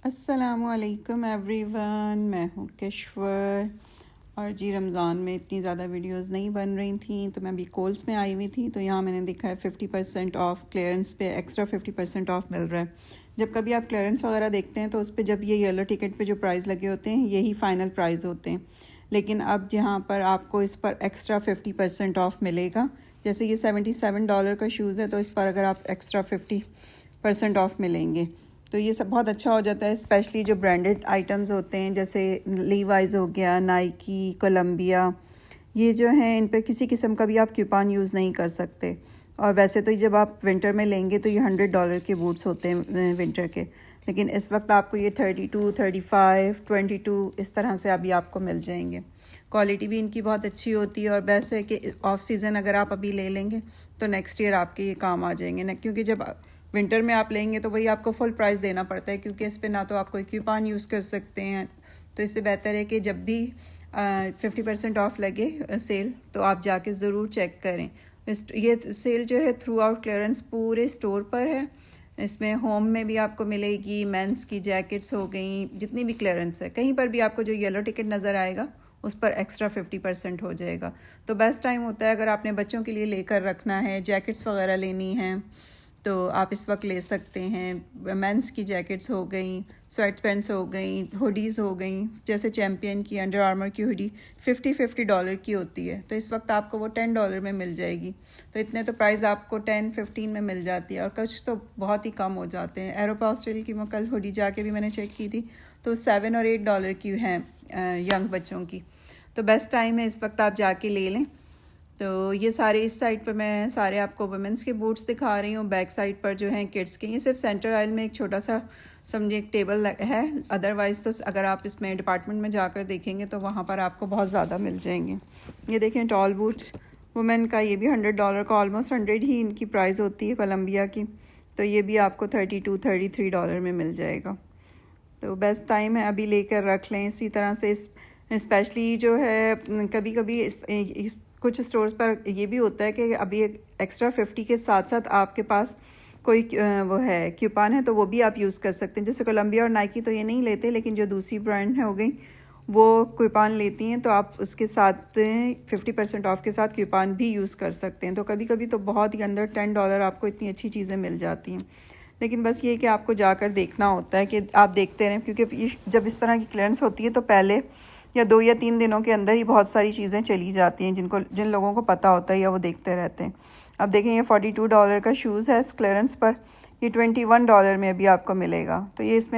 अस्सलामुअलैकुम एवरीवन, मैं हूँ किश्वर। और जी रमज़ान में इतनी ज़्यादा वीडियोस नहीं बन रही थी तो मैं अभी कोल्स में आई हुई थी, तो यहाँ मैंने देखा है 50% ऑफ क्लियरेंस पे एक्स्ट्रा 50% ऑफ मिल रहा है। जब कभी आप क्लियरेंस वगैरह देखते हैं तो उस पर जब ये येलो टिकट पे जो प्राइस लगे होते हैं यही फ़ाइनल प्राइस होते हैं, लेकिन अब यहाँ पर आपको इस पर एक्स्ट्रा 50% ऑफ मिलेगा। जैसे ये $77 का शूज़ है तो इस पर अगर आप एक्स्ट्रा 50% ऑफ मिलेंगे तो ये सब बहुत अच्छा हो जाता है। स्पेशली जो ब्रांडेड आइटम्स होते हैं जैसे लीवाइज हो गया, नाइकी, कोलंबिया, ये जो हैं इन पे किसी किस्म का भी आप कूपन यूज़ नहीं कर सकते। और वैसे तो जब आप विंटर में लेंगे तो ये $100 के बूट्स होते हैं विंटर के, लेकिन इस वक्त आपको ये 32, 35, 22 इस तरह से अभी आपको मिल जाएंगे। क्वालिटी भी इनकी बहुत अच्छी होती है और बेस्ट है कि ऑफ सीज़न अगर आप अभी ले लेंगे तो नेक्स्ट ईयर आपके ये काम आ जाएंगे ना, क्योंकि जब विंटर में आप लेंगे तो वही आपको फुल प्राइस देना पड़ता है, क्योंकि इस पे ना तो आप कोई कूपन यूज़ कर सकते हैं। तो इससे बेहतर है कि जब भी 50% ऑफ लगे सेल तो आप जाके ज़रूर चेक करें। ये सेल जो है थ्रू आउट क्लियरेंस पूरे स्टोर पर है। इसमें होम में भी आपको मिलेगी, मेंस की जैकेट्स हो गई, जितनी भी क्लियरेंस है कहीं पर भी आपको जो येलो टिकट नज़र आएगा उस पर एक्स्ट्रा 50% हो जाएगा। तो बेस्ट टाइम होता है अगर आपने बच्चों के लिए लेकर रखना है, जैकेट्स वगैरह लेनी हैं तो आप इस वक्त ले सकते हैं। मेंस की जैकेट्स हो गई, स्वेट पैंट्स हो गई, हुडीज़ हो गई, जैसे चैम्पियन की, अंडर आर्मर की हुडी $50 की होती है तो इस वक्त आपको वो $10 में मिल जाएगी। तो इतने तो प्राइस आपको 10-15 में मिल जाती है, और कुछ तो बहुत ही कम हो जाते हैं। एरोपास्टल की मैं कल हुडी जाके भी मैंने चेक की थी तो $7 और $8 की हैं यंग बच्चों की। तो बेस्ट टाइम है, इस वक्त आप जाके ले लें। तो ये सारे इस साइड पर मैं सारे आपको वुमेंस के बूट्स दिखा रही हूँ, बैक साइड पर जो हैं किड्स के। ये सिर्फ सेंटर आइल में एक छोटा सा समझिए एक टेबल है, अदरवाइज़ तो अगर आप इसमें डिपार्टमेंट में जाकर देखेंगे तो वहाँ पर आपको बहुत ज़्यादा मिल जाएंगे। ये देखें टॉल बूट्स वुमेन का, ये भी $100 का, ऑलमोस्ट 100 ही इनकी प्राइस होती है कोलंबिया की। तो ये भी आपको $32-33 में मिल जाएगा। तो बेस्ट टाइम है, अभी लेकर रख लें। इसी तरह से स्पेशली जो है कभी कभी कुछ स्टोर्स पर ये भी होता है कि अभी एक्स्ट्रा 50 के साथ साथ आपके पास कोई वो है कूपन है तो वो भी आप यूज़ कर सकते हैं। जैसे कोलंबिया और नाइकी तो ये नहीं लेते, लेकिन जो दूसरी ब्रांड है हो गई वो कूपन लेती हैं तो आप उसके साथ 50% ऑफ के साथ कूपन भी यूज़ कर सकते हैं। तो कभी कभी तो बहुत ही अंदर $10 आपको इतनी अच्छी चीज़ें मिल जाती हैं। लेकिन बस ये कि आपको जाकर देखना होता है कि आप देखते रहें, क्योंकि जब इस तरह की क्लियरेंस होती है तो पहले या 2 या 3 दिनों के अंदर ही बहुत सारी चीज़ें चली जाती हैं जिन लोगों को पता होता है या वो देखते रहते हैं। अब देखें ये $42 का शूज़ है इस क्लियरेंस पर, ये $21 में अभी आपको मिलेगा। तो ये इसमें